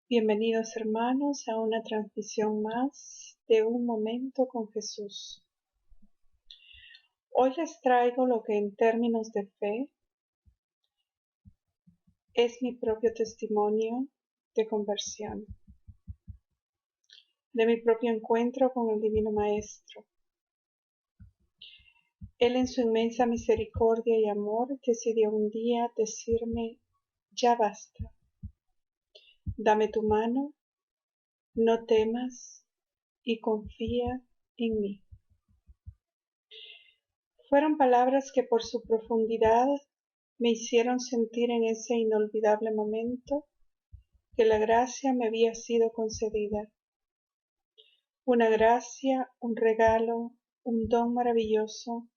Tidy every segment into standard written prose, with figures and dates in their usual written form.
Bienvenidos hermanos a una transmisión más de Un Momento con Jesús. Hoy les traigo lo que en términos de fe es mi propio testimonio de conversión, de mi propio encuentro con el Divino Maestro. Él en su inmensa misericordia y amor decidió un día decirme: ya basta, dame tu mano, no temas y confía en mí. Fueron palabras que por su profundidad me hicieron sentir en ese inolvidable momento que la gracia me había sido concedida. Una gracia, un regalo, un don maravilloso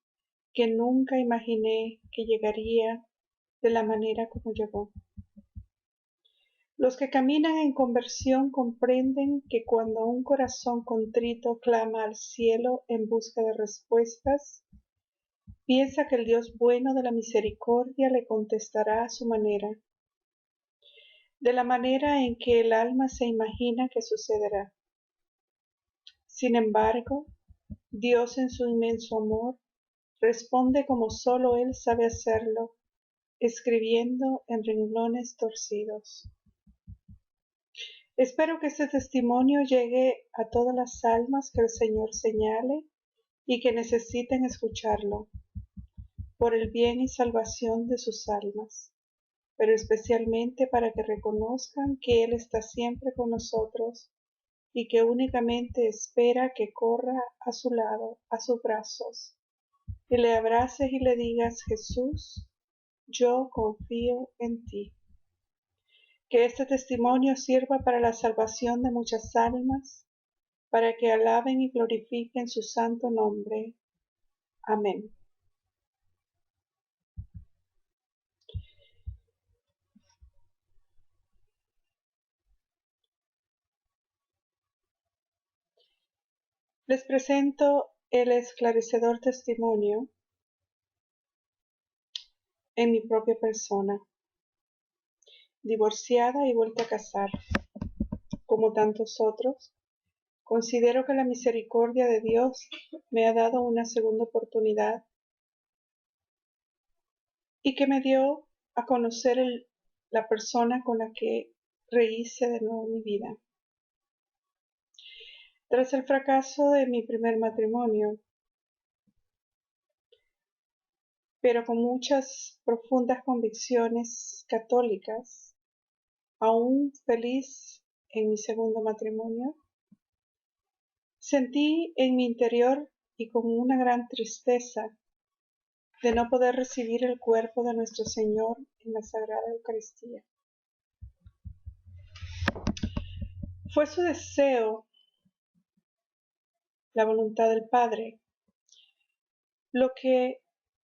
que nunca imaginé que llegaría de la manera como llegó. Los que caminan en conversión comprenden que cuando un corazón contrito clama al cielo en busca de respuestas, piensa que el Dios bueno de la misericordia le contestará a su manera, de la manera en que el alma se imagina que sucederá. Sin embargo, Dios en su inmenso amor responde como sólo Él sabe hacerlo, escribiendo en renglones torcidos. Espero que este testimonio llegue a todas las almas que el Señor señale y que necesiten escucharlo, por el bien y salvación de sus almas, pero especialmente para que reconozcan que Él está siempre con nosotros y que únicamente espera que corra a su lado, a sus brazos, y le abraces y le digas: Jesús, yo confío en ti. Que este testimonio sirva para la salvación de muchas almas, para que alaben y glorifiquen su santo nombre. Amén. Les presento el esclarecedor testimonio en mi propia persona, divorciada y vuelta a casar. Como tantos otros, considero que la misericordia de Dios me ha dado una segunda oportunidad y que me dio a conocer la persona con la que rehice de nuevo mi vida. Tras el fracaso de mi primer matrimonio, pero con muchas profundas convicciones católicas, aún feliz en mi segundo matrimonio, sentí en mi interior y con una gran tristeza de no poder recibir el cuerpo de nuestro Señor en la Sagrada Eucaristía. Fue su deseo, la voluntad del Padre, lo que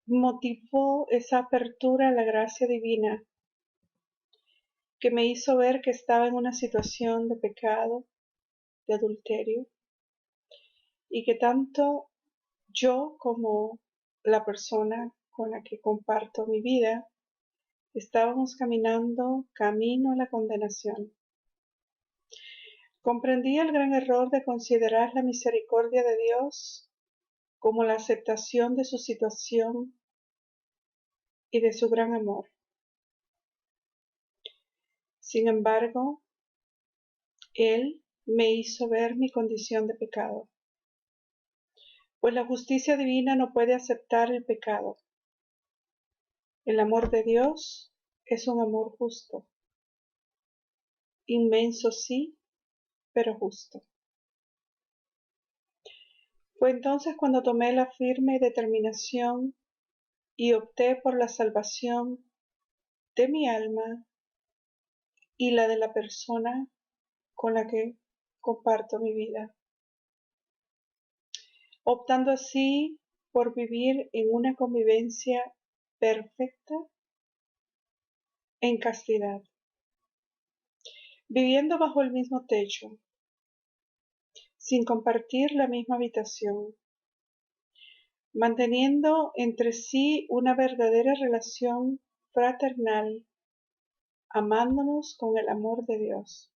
motivó esa apertura a la gracia divina, que me hizo ver que estaba en una situación de pecado, de adulterio, y que tanto yo como la persona con la que comparto mi vida estábamos caminando camino a la condenación. Comprendí el gran error de considerar la misericordia de Dios como la aceptación de su situación y de su gran amor. Sin embargo, Él me hizo ver mi condición de pecado, pues la justicia divina no puede aceptar el pecado. El amor de Dios es un amor justo, inmenso sí, pero justo. Fue entonces cuando tomé la firme determinación y opté por la salvación de mi alma y la de la persona con la que comparto mi vida, optando así por vivir en una convivencia perfecta en castidad, viviendo bajo el mismo techo, sin compartir la misma habitación, manteniendo entre sí una verdadera relación fraternal, amándonos con el amor de Dios.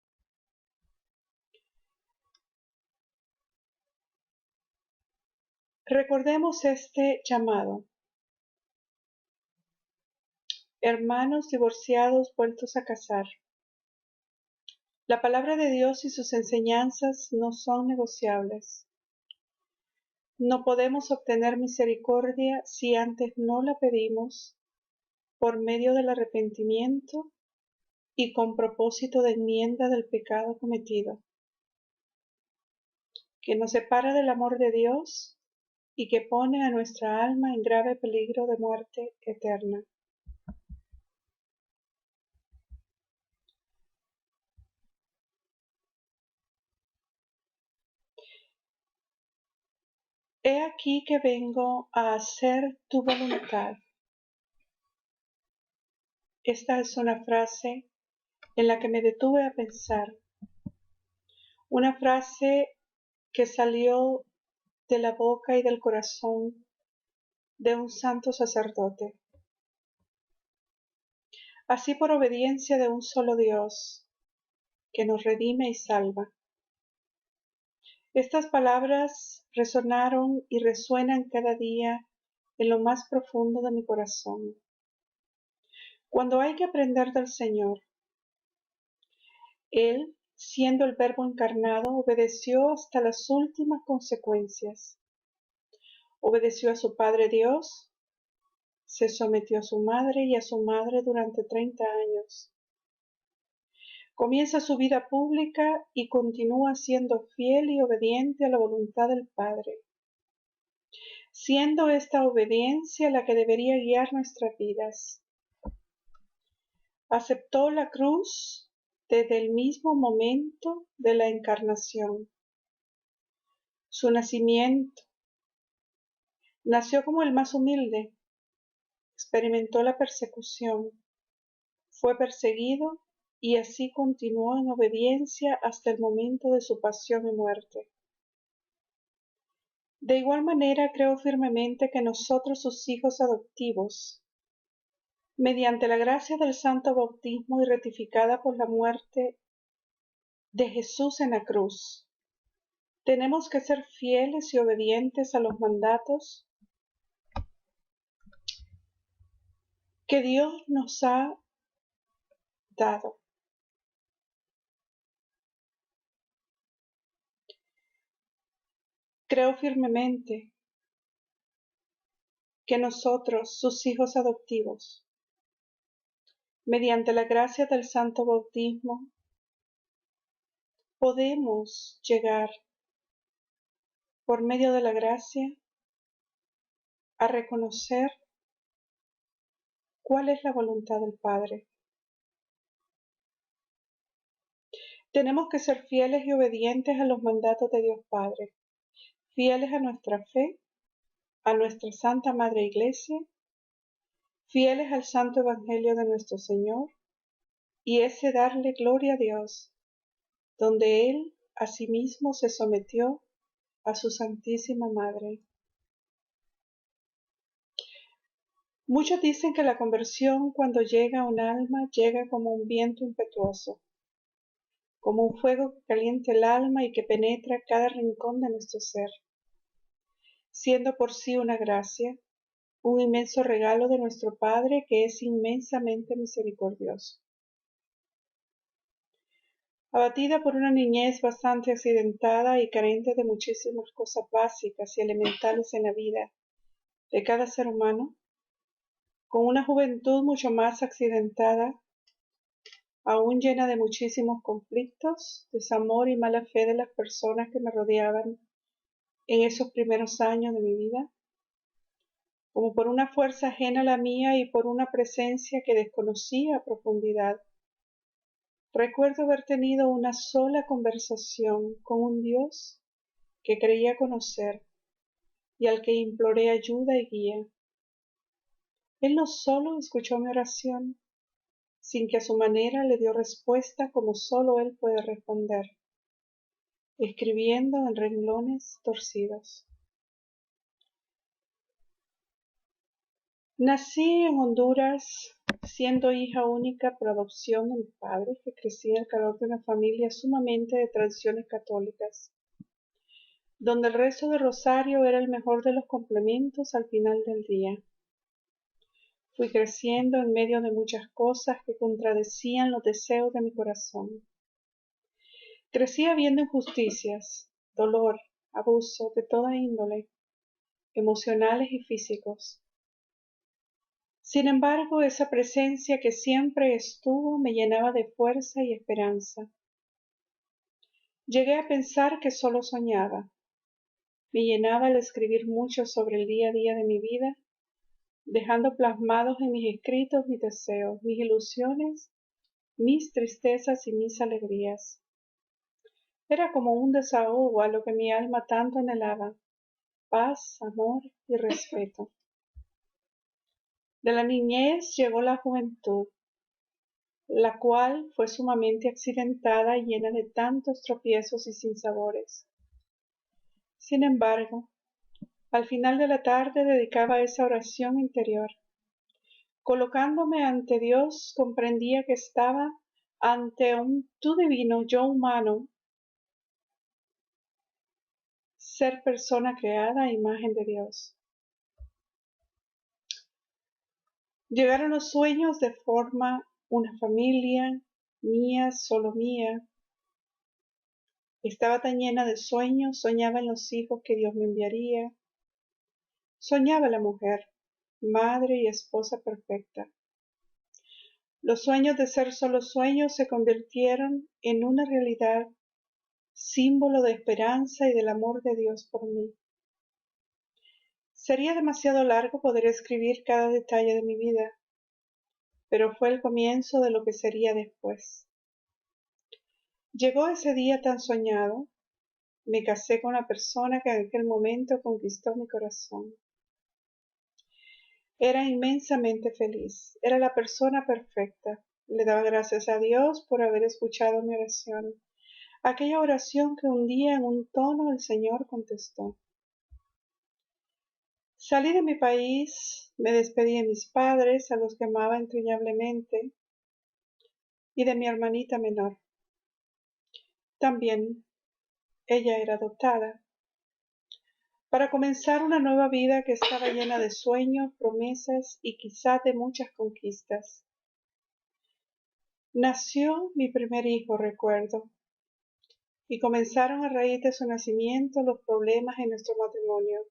Recordemos este llamado. Hermanos divorciados vueltos a casar. La palabra de Dios y sus enseñanzas no son negociables. No podemos obtener misericordia si antes no la pedimos por medio del arrepentimiento y con propósito de enmienda del pecado cometido, que nos separa del amor de Dios y que pone a nuestra alma en grave peligro de muerte eterna. He aquí que vengo a hacer tu voluntad. Esta es una frase en la que me detuve a pensar. Una frase que salió de la boca y del corazón de un santo sacerdote. Así por obediencia de un solo Dios, que nos redime y salva. Estas palabras resonaron y resuenan cada día en lo más profundo de mi corazón. Cuando hay que aprender del Señor, Él, siendo el Verbo encarnado, obedeció hasta las últimas consecuencias. Obedeció a su Padre Dios, se sometió a su madre y a su madre durante 30 años. Comienza su vida pública y continúa siendo fiel y obediente a la voluntad del Padre, siendo esta obediencia la que debería guiar nuestras vidas. Aceptó la cruz desde el mismo momento de la encarnación. Su nacimiento. Nació como el más humilde, experimentó la persecución, fue perseguido y así continuó en obediencia hasta el momento de su pasión y muerte. De igual manera creo firmemente que nosotros, sus hijos adoptivos, mediante la gracia del santo bautismo y ratificada por la muerte de Jesús en la cruz, tenemos que ser fieles y obedientes a los mandatos que Dios nos ha dado. Creo firmemente que nosotros, sus hijos adoptivos, mediante la gracia del santo bautismo, podemos llegar, por medio de la gracia, a reconocer cuál es la voluntad del Padre. Tenemos que ser fieles y obedientes a los mandatos de Dios Padre, fieles a nuestra fe, a nuestra Santa Madre Iglesia, fieles al Santo Evangelio de nuestro Señor, y ese darle gloria a Dios, donde Él asimismo se sometió a su Santísima Madre. Muchos dicen que la conversión, cuando llega a un alma, llega como un viento impetuoso, como un fuego que calienta el alma y que penetra cada rincón de nuestro ser, siendo por sí una gracia, un inmenso regalo de nuestro Padre que es inmensamente misericordioso. Abatida por una niñez bastante accidentada y carente de muchísimas cosas básicas y elementales en la vida de cada ser humano, con una juventud mucho más accidentada, aún llena de muchísimos conflictos, desamor y mala fe de las personas que me rodeaban en esos primeros años de mi vida, como por una fuerza ajena a la mía y por una presencia que desconocía a profundidad. Recuerdo haber tenido una sola conversación con un Dios que creía conocer y al que imploré ayuda y guía. Él no solo escuchó mi oración, sin que a su manera le dio respuesta como solo Él puede responder, escribiendo en renglones torcidos. Nací en Honduras, siendo hija única por adopción de mis padres, que crecí al calor de una familia sumamente de tradiciones católicas. donde el rezo de rosario era el mejor de los complementos al final del día. Fui creciendo en medio de muchas cosas que contradecían los deseos de mi corazón. Crecía viendo injusticias, dolor, abuso de toda índole, emocionales y físicos. Sin embargo, esa presencia que siempre estuvo me llenaba de fuerza y esperanza. Llegué a pensar que solo soñaba. Me llenaba el escribir mucho sobre el día a día de mi vida, dejando plasmados en mis escritos mis deseos, mis ilusiones, mis tristezas y mis alegrías. Era como un desahogo a lo que mi alma tanto anhelaba: paz, amor y respeto. De la niñez llegó la juventud, la cual fue sumamente accidentada y llena de tantos tropiezos y sinsabores. Sin embargo, al final de la tarde dedicaba esa oración interior. Colocándome ante Dios, comprendía que estaba ante un tú divino, yo humano, ser persona creada a imagen de Dios. Llegaron los sueños de forma una familia mía, solo mía. Estaba tan llena de sueños, soñaba en los hijos que Dios me enviaría. Soñaba la mujer, madre y esposa perfecta. Los sueños de ser solo sueños se convirtieron en una realidad, símbolo de esperanza y del amor de Dios por mí. Sería demasiado largo poder escribir cada detalle de mi vida, pero fue el comienzo de lo que sería después. Llegó ese día tan soñado, me casé con la persona que en aquel momento conquistó mi corazón. Era inmensamente feliz, era la persona perfecta. Le daba gracias a Dios por haber escuchado mi oración, aquella oración que un día en un tono el Señor contestó. Salí de mi país, me despedí de mis padres, a los que amaba entrañablemente, y de mi hermanita menor. También ella era adoptada, para comenzar una nueva vida que estaba llena de sueños, promesas y quizá de muchas conquistas. Nació mi primer hijo, recuerdo, y comenzaron a raíz de su nacimiento los problemas en nuestro matrimonio.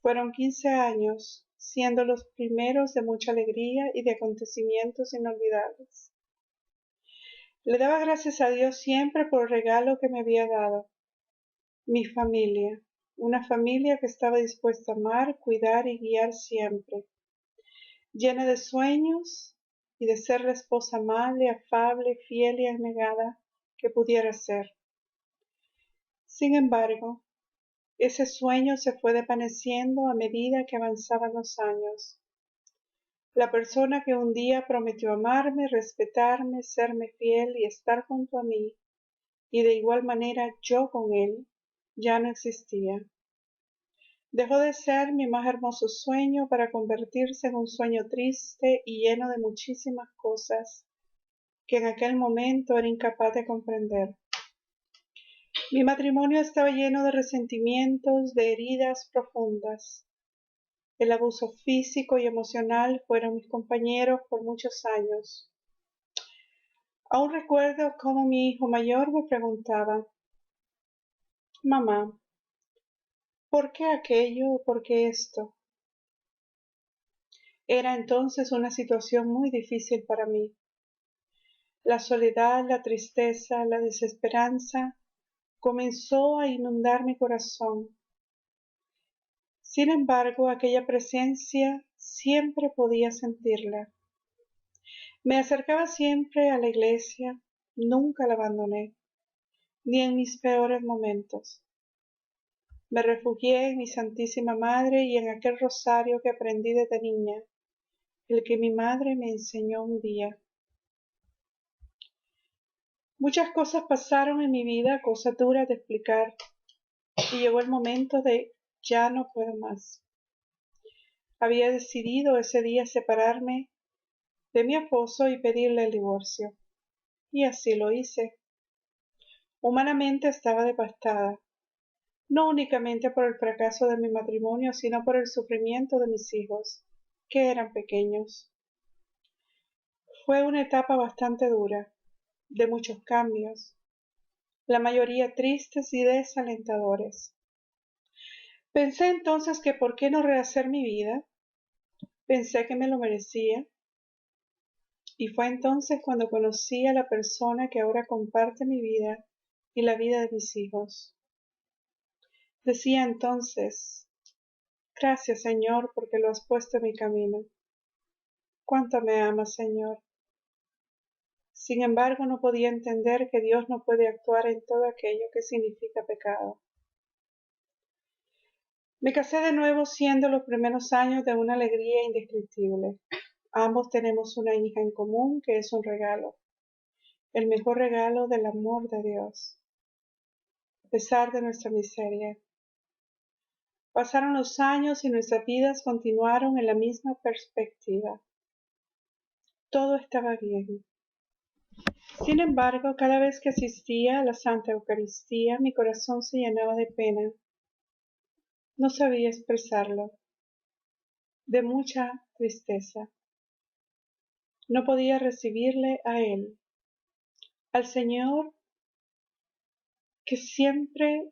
Fueron 15 años, siendo los primeros de mucha alegría y de acontecimientos inolvidables. Le daba gracias a Dios siempre por el regalo que me había dado, mi familia, una familia que estaba dispuesta a amar, cuidar y guiar siempre, llena de sueños y de ser la esposa amable, afable, fiel y abnegada que pudiera ser. Sin embargo, ese sueño se fue desvaneciendo a medida que avanzaban los años. La persona que un día prometió amarme, respetarme, serme fiel y estar junto a mí, y de igual manera yo con él, ya no existía. Dejó de ser mi más hermoso sueño para convertirse en un sueño triste y lleno de muchísimas cosas que en aquel momento era incapaz de comprender. Mi matrimonio estaba lleno de resentimientos, de heridas profundas. El abuso físico y emocional fueron mis compañeros por muchos años. Aún recuerdo cómo mi hijo mayor me preguntaba: «Mamá, ¿por qué aquello? ¿Por qué esto?». Era entonces una situación muy difícil para mí. La soledad, la tristeza, la desesperanza comenzó a inundar mi corazón. Sin embargo, aquella presencia siempre podía sentirla. Me acercaba siempre a la iglesia, nunca la abandoné, ni en mis peores momentos. Me refugié en mi Santísima Madre y en aquel rosario que aprendí desde niña, el que mi madre me enseñó un día. Muchas cosas pasaron en mi vida, cosas duras de explicar, y llegó el momento de ya no puedo más. Había decidido ese día separarme de mi esposo y pedirle el divorcio, y así lo hice. Humanamente estaba devastada. no únicamente por el fracaso de mi matrimonio, sino por el sufrimiento de mis hijos, que eran pequeños. Fue una etapa bastante dura, de muchos cambios, la mayoría tristes y desalentadores. Pensé entonces que por qué no rehacer mi vida. Pensé que me lo merecía, y fue entonces cuando conocí a la persona que ahora comparte mi vida y la vida de mis hijos. Decía entonces: gracias, Señor, porque lo has puesto en mi camino. Cuánto me amas, Señor. Sin embargo, no podía entender que Dios no puede actuar en todo aquello que significa pecado. Me casé de nuevo siendo los primeros años de una alegría indescriptible. Ambos tenemos una hija en común que es un regalo, el mejor regalo del amor de Dios, a pesar de nuestra miseria. Pasaron los años y nuestras vidas continuaron en la misma perspectiva. Todo estaba bien. Sin embargo, cada vez que asistía a la Santa Eucaristía, mi corazón se llenaba de pena. No sabía expresarlo, de mucha tristeza. No podía recibirle a Él, al Señor que siempre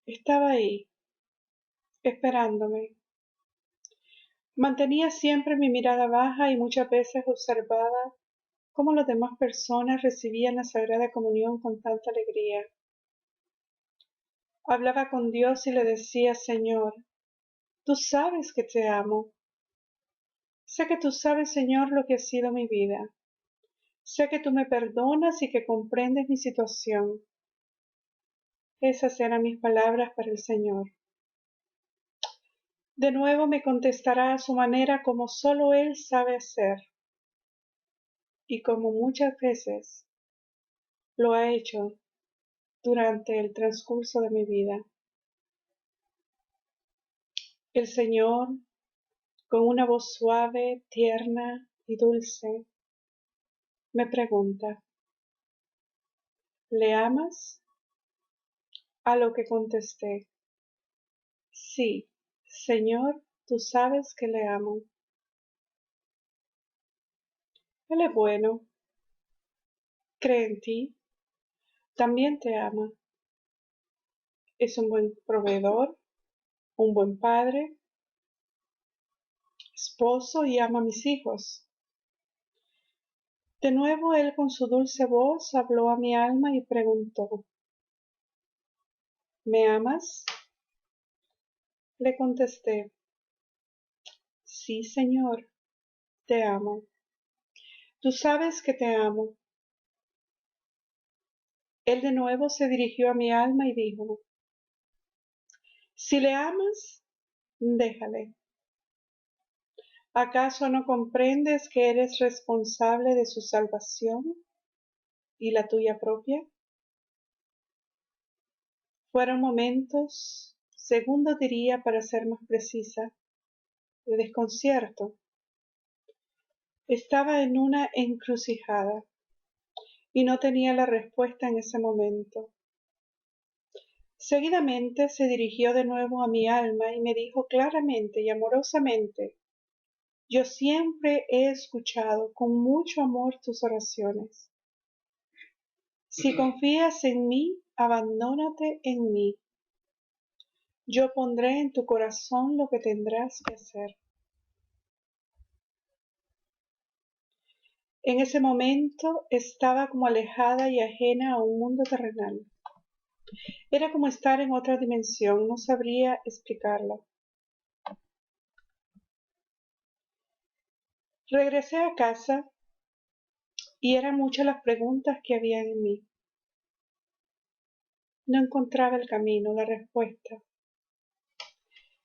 estaba ahí, esperándome. Mantenía siempre mi mirada baja y muchas veces observaba cómo las demás personas recibían la Sagrada Comunión con tanta alegría. Hablaba con Dios y le decía: Señor, tú sabes que te amo. Sé que tú sabes, Señor, lo que ha sido mi vida. Sé que tú me perdonas y que comprendes mi situación. Esas eran mis palabras para el Señor. De nuevo me contestará a su manera, como solo Él sabe hacer, y como muchas veces lo ha hecho durante el transcurso de mi vida. El Señor, con una voz suave, tierna y dulce, me pregunta: ¿le amas? A lo que contesté: sí, Señor, tú sabes que le amo. Él es bueno, cree en ti, también te ama. Es un buen proveedor, un buen padre, esposo y ama a mis hijos. De nuevo él con su dulce voz habló a mi alma y preguntó: ¿me amas? Le contesté: sí, Señor, te amo. Tú sabes que te amo. Él de nuevo se dirigió a mi alma y dijo: si le amas, déjale. ¿Acaso no comprendes que eres responsable de su salvación y la tuya propia? Fueron momentos, segundos diría para ser más precisa, de desconcierto. Estaba en una encrucijada y no tenía la respuesta en ese momento. Seguidamente se dirigió de nuevo a mi alma y me dijo claramente y amorosamente: yo siempre he escuchado con mucho amor tus oraciones. Si confías en mí, abandónate en mí. Yo pondré en tu corazón lo que tendrás que hacer. En ese momento estaba como alejada y ajena a un mundo terrenal. Era como estar en otra dimensión, no sabría explicarlo. Regresé a casa y eran muchas las preguntas que había en mí. No encontraba el camino, la respuesta.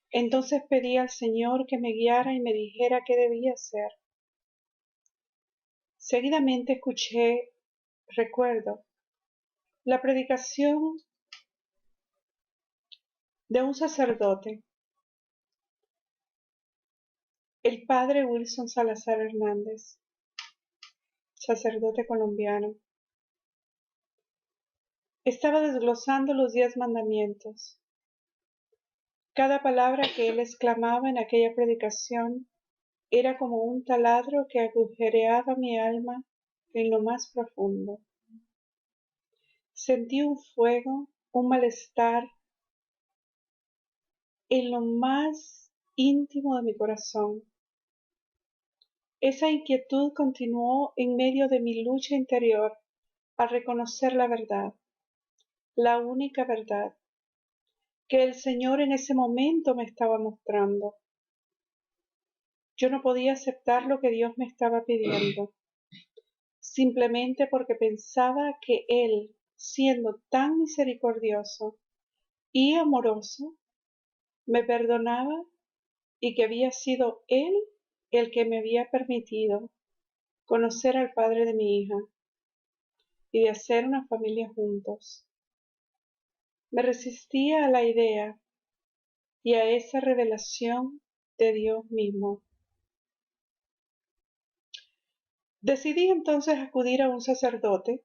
Entonces pedí al Señor que me guiara y me dijera qué debía hacer. Seguidamente recuerdo, la predicación de un sacerdote, el padre Wilson Salazar Hernández, sacerdote colombiano. Estaba desglosando los 10 mandamientos. Cada palabra que él exclamaba en aquella predicación era como un taladro que agujereaba mi alma en lo más profundo. Sentí un fuego, un malestar en lo más íntimo de mi corazón. Esa inquietud continuó en medio de mi lucha interior al reconocer la verdad, la única verdad, que el Señor en ese momento me estaba mostrando. Yo no podía aceptar lo que Dios me estaba pidiendo, simplemente porque pensaba que Él, siendo tan misericordioso y amoroso, me perdonaba y que había sido Él el que me había permitido conocer al padre de mi hija y de hacer una familia juntos. Me resistía a la idea y a esa revelación de Dios mismo. Decidí entonces acudir a un sacerdote,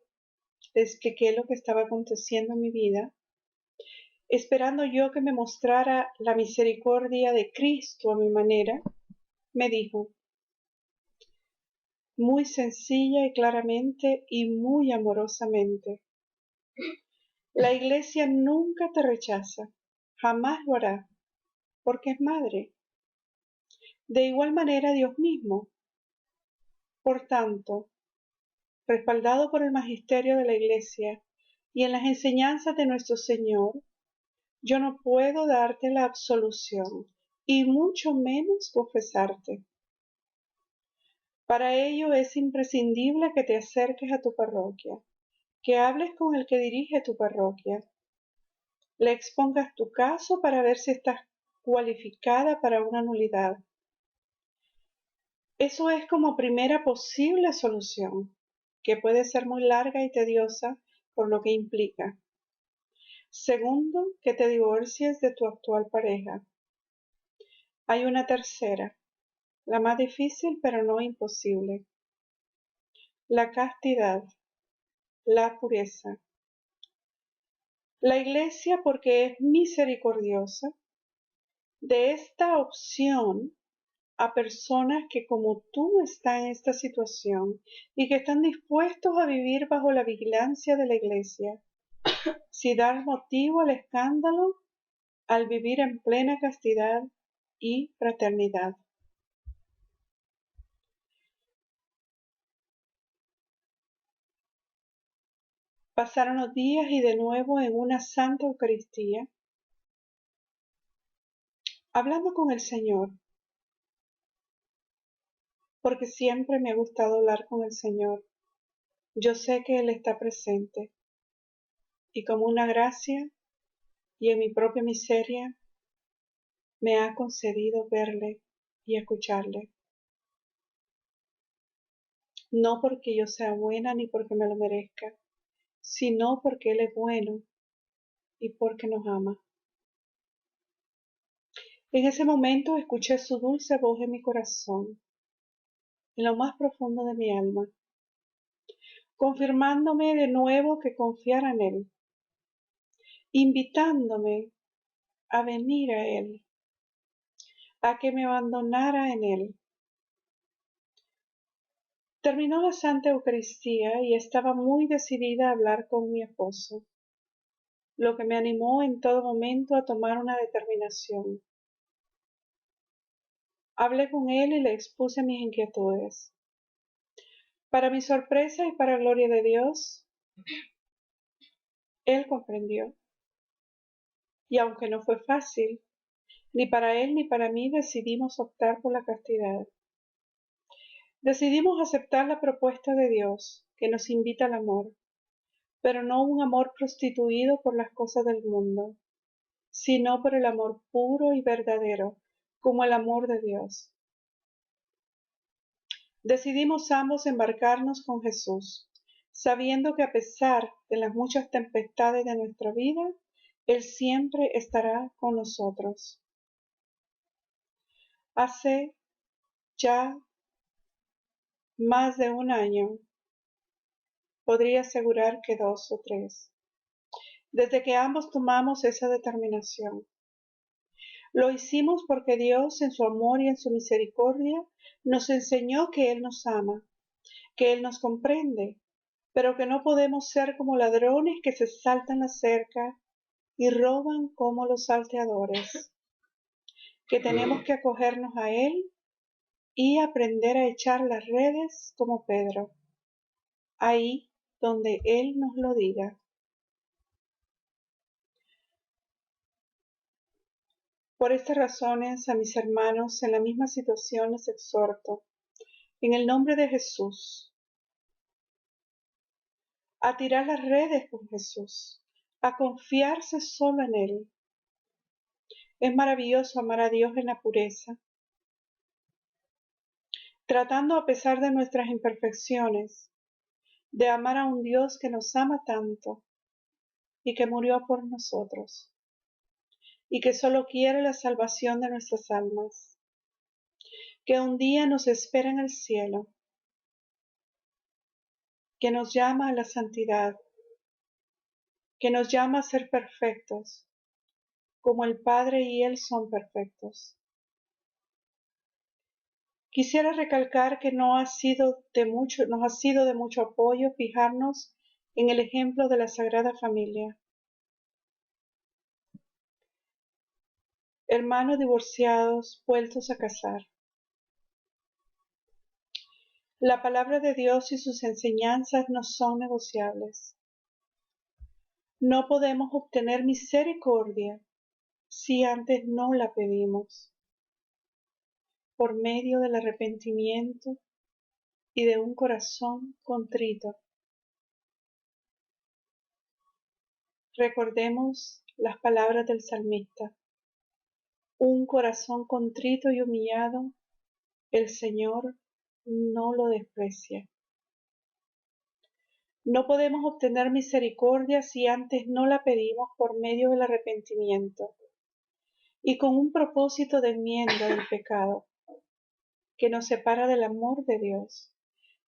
le expliqué lo que estaba aconteciendo en mi vida, esperando yo que me mostrara la misericordia de Cristo a mi manera. Me dijo, muy sencilla y claramente y muy amorosamente: la Iglesia nunca te rechaza, jamás lo hará, porque es madre. De igual manera Dios mismo. Por tanto, respaldado por el magisterio de la Iglesia y en las enseñanzas de nuestro Señor, yo no puedo darte la absolución y mucho menos confesarte. Para ello es imprescindible que te acerques a tu parroquia, que hables con el que dirige tu parroquia, le expongas tu caso para ver si estás cualificada para una nulidad. Eso es como primera posible solución, que puede ser muy larga y tediosa por lo que implica. Segundo, que te divorcies de tu actual pareja. Hay una tercera, la más difícil pero no imposible: la castidad, la pureza. La Iglesia, porque es misericordiosa, de esta opción a personas que como tú están en esta situación y que están dispuestos a vivir bajo la vigilancia de la Iglesia, sin dar motivo al escándalo, al vivir en plena castidad y fraternidad. Pasaron los días y de nuevo en una santa Eucaristía, hablando con el Señor, porque siempre me ha gustado hablar con el Señor. Yo sé que Él está presente y como una gracia y en mi propia miseria me ha concedido verle y escucharle. No porque yo sea buena ni porque me lo merezca, sino porque Él es bueno y porque nos ama. En ese momento escuché su dulce voz en mi corazón, en lo más profundo de mi alma, confirmándome de nuevo que confiara en Él, invitándome a venir a Él, a que me abandonara en Él. Terminó la Santa Eucaristía y estaba muy decidida a hablar con mi esposo, lo que me animó en todo momento a tomar una determinación. Hablé con él y le expuse mis inquietudes. Para mi sorpresa y para gloria de Dios, él comprendió. Y aunque no fue fácil, ni para él ni para mí decidimos optar por la castidad. Decidimos aceptar la propuesta de Dios, que nos invita al amor, pero no un amor prostituido por las cosas del mundo, sino por el amor puro y verdadero, como el amor de Dios. Decidimos ambos embarcarnos con Jesús, sabiendo que a pesar de las muchas tempestades de nuestra vida, Él siempre estará con nosotros. Hace ya más de un año, podría asegurar que 2 o 3, desde que ambos tomamos esa determinación. Lo hicimos porque Dios, en su amor y en su misericordia, nos enseñó que Él nos ama, que Él nos comprende, pero que no podemos ser como ladrones que se saltan la cerca y roban como los salteadores, que tenemos que acogernos a Él y aprender a echar las redes como Pedro, ahí donde Él nos lo diga. Por estas razones, a mis hermanos en la misma situación les exhorto, en el nombre de Jesús, a tirar las redes con Jesús, a confiarse solo en Él. Es maravilloso amar a Dios en la pureza, tratando a pesar de nuestras imperfecciones, de amar a un Dios que nos ama tanto y que murió por nosotros, y que solo quiere la salvación de nuestras almas, que un día nos espera en el cielo, que nos llama a la santidad, que nos llama a ser perfectos, como el Padre y Él son perfectos. Quisiera recalcar que nos ha sido de mucho apoyo fijarnos en el ejemplo de la Sagrada Familia. Hermanos divorciados vueltos a casar. La palabra de Dios y sus enseñanzas no son negociables. No podemos obtener misericordia si antes no la pedimos, por medio del arrepentimiento y de un corazón contrito. Recordemos las palabras del salmista. Un corazón contrito y humillado, el Señor no lo desprecia. No podemos obtener misericordia si antes no la pedimos por medio del arrepentimiento y con un propósito de enmienda del pecado que nos separa del amor de Dios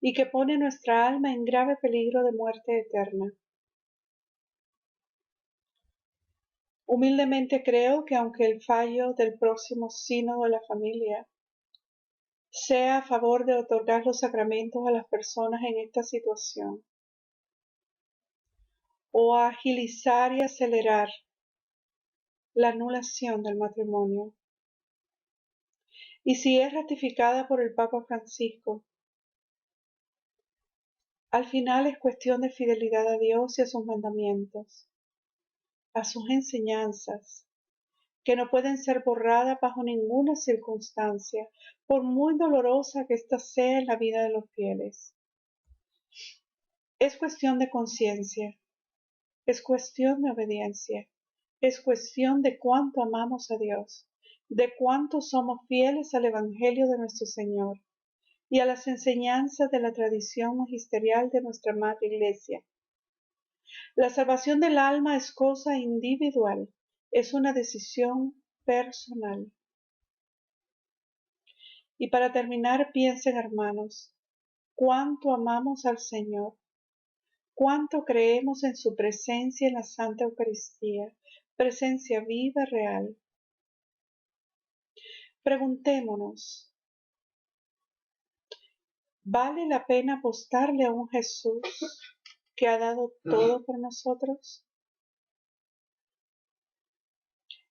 y que pone nuestra alma en grave peligro de muerte eterna. Humildemente creo que aunque el fallo del próximo sínodo de la familia sea a favor de otorgar los sacramentos a las personas en esta situación, o a agilizar y acelerar la anulación del matrimonio, y si es ratificada por el Papa Francisco, al final es cuestión de fidelidad a Dios y a sus mandamientos, a sus enseñanzas, que no pueden ser borradas bajo ninguna circunstancia, por muy dolorosa que ésta sea en la vida de los fieles. Es cuestión de conciencia, es cuestión de obediencia, es cuestión de cuánto amamos a Dios, de cuánto somos fieles al Evangelio de nuestro Señor y a las enseñanzas de la tradición magisterial de nuestra Madre Iglesia. La salvación del alma es cosa individual, es una decisión personal. Y para terminar, piensen, hermanos, cuánto amamos al Señor, cuánto creemos en su presencia en la Santa Eucaristía, presencia viva, real. Preguntémonos, ¿vale la pena apostarle a un Jesús que ha dado todo por nosotros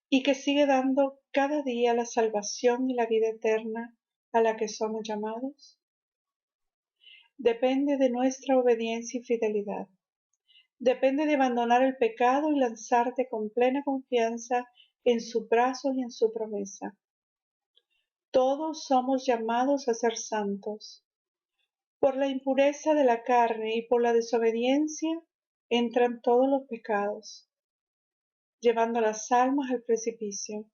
y que sigue dando cada día la salvación y la vida eterna a la que somos llamados? Depende de nuestra obediencia y fidelidad. Depende de abandonar el pecado y lanzarte con plena confianza en su brazo y en su promesa. Todos somos llamados a ser santos. Por la impureza de la carne y por la desobediencia entran todos los pecados, llevando las almas al precipicio.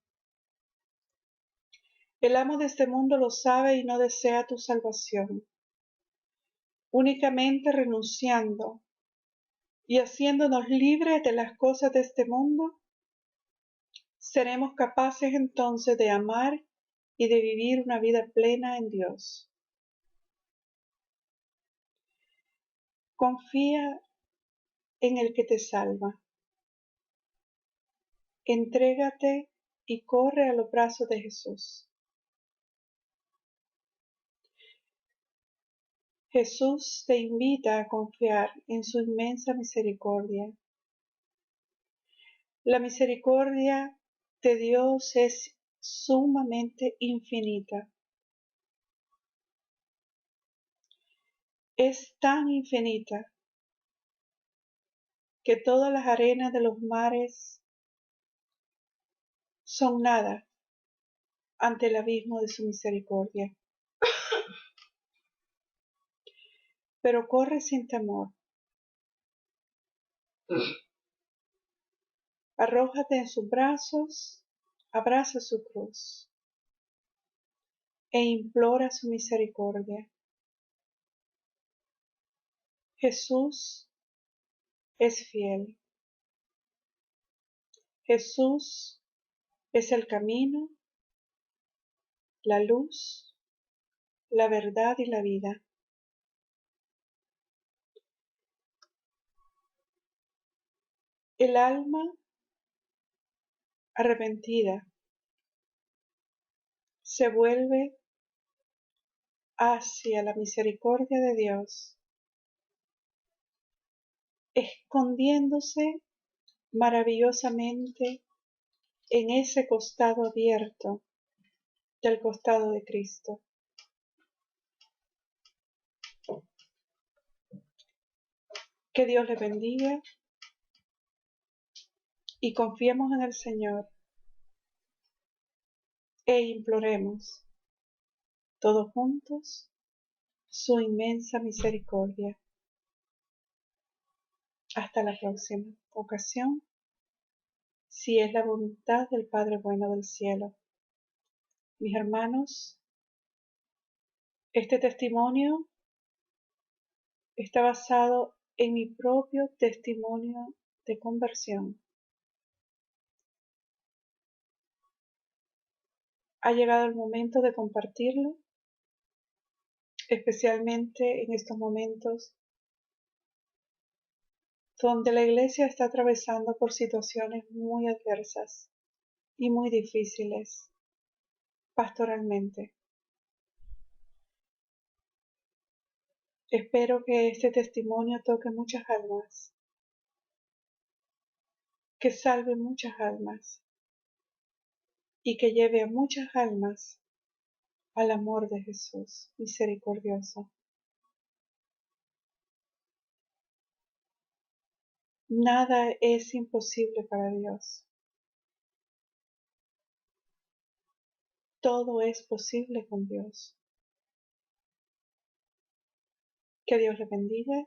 El amo de este mundo lo sabe y no desea tu salvación. Únicamente renunciando y haciéndonos libres de las cosas de este mundo, seremos capaces entonces de amar y de vivir una vida plena en Dios. Confía en el que te salva. Entrégate y corre a los brazos de Jesús. Jesús te invita a confiar en su inmensa misericordia. La misericordia de Dios es sumamente infinita. Es tan infinita que todas las arenas de los mares son nada ante el abismo de su misericordia. Pero corre sin temor. Arrójate en sus brazos, abraza su cruz e implora su misericordia. Jesús es fiel. Jesús es el camino, la luz, la verdad y la vida. El alma arrepentida se vuelve hacia la misericordia de Dios, escondiéndose maravillosamente en ese costado abierto del costado de Cristo. Que Dios le bendiga y confiemos en el Señor e imploremos todos juntos su inmensa misericordia. Hasta la próxima ocasión, si es la voluntad del Padre bueno del cielo. Mis hermanos, este testimonio está basado en mi propio testimonio de conversión. Ha llegado el momento de compartirlo, especialmente en estos momentos donde la Iglesia está atravesando por situaciones muy adversas y muy difíciles pastoralmente. Espero que este testimonio toque muchas almas, que salve muchas almas y que lleve a muchas almas al amor de Jesús misericordioso. Nada es imposible para Dios. Todo es posible con Dios. Que Dios le bendiga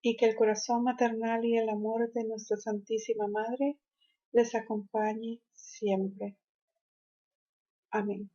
y que el corazón maternal y el amor de nuestra Santísima Madre les acompañe siempre. Amén.